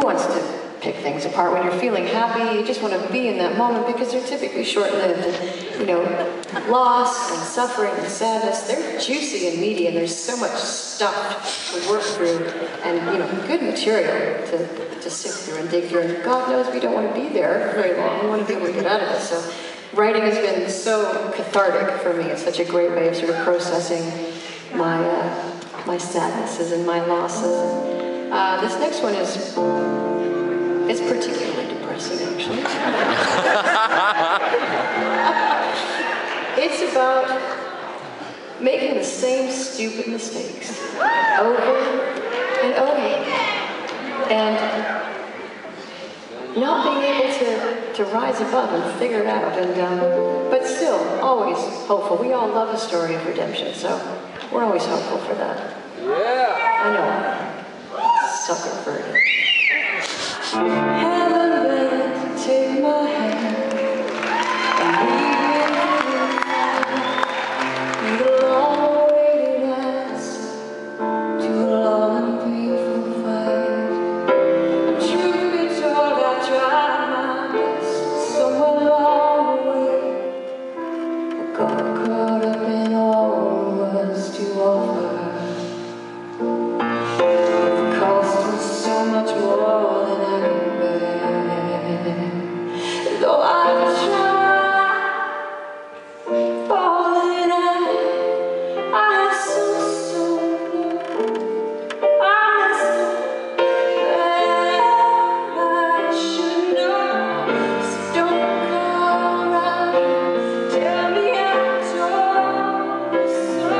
wants to pick things apart when you're feeling happy? You just want to be in that moment because they're typically short-lived. And, you know, loss and suffering and sadness, they're juicy and meaty, and there's so much stuff to work through, and, you know, good material to sift through and dig through. And God knows we don't want to be there very long. We want to be able to get out of it. So writing has been so cathartic for me. It's such a great way of sort of processing my sadnesses and my losses. This next one is particularly depressing, actually. It's about making the same stupid mistakes over and over, and not being able to rise above and figure it out, and but still always hopeful. We all love a story of redemption, so we're always hopeful for that. Yeah. I know. Sucker for it. Heaven bent to take my hand and lead me through the long waiting nights to a long and painful fight. Truth be told, I tried my best somewhere along the way. I got caught up in all there was to offer. So much more than I can bear. Though I've tried falling out, I am so blue. I messed up that I should know. So don't come around, tell me I told you so.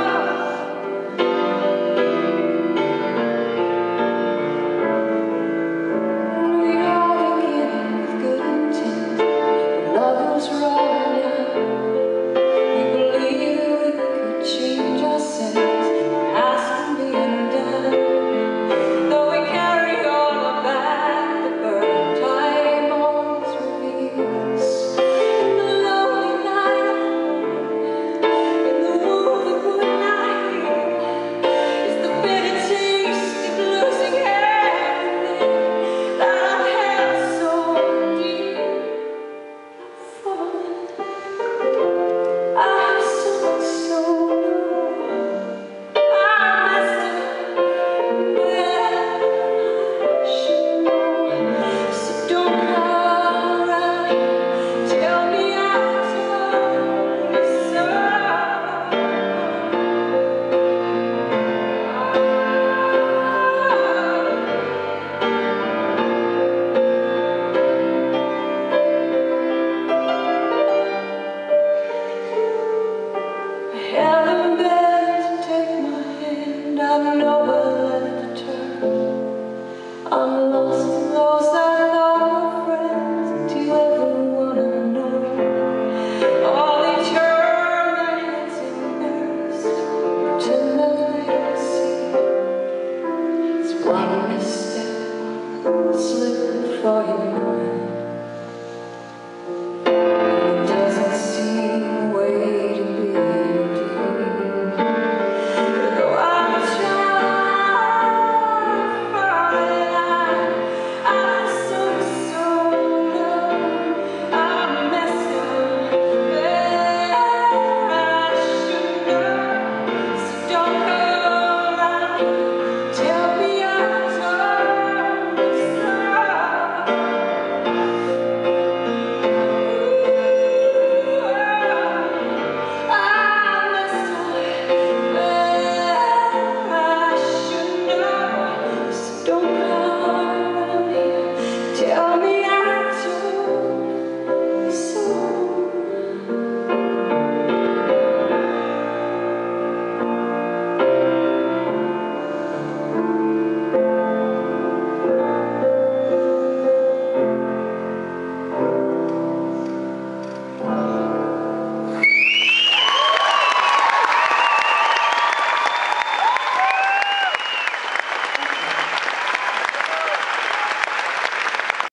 I'm lost in those I love, friends, do you ever want to know? All eternal nights embarrassed, pretend that they don't see. It's one misstep, slip before you know it.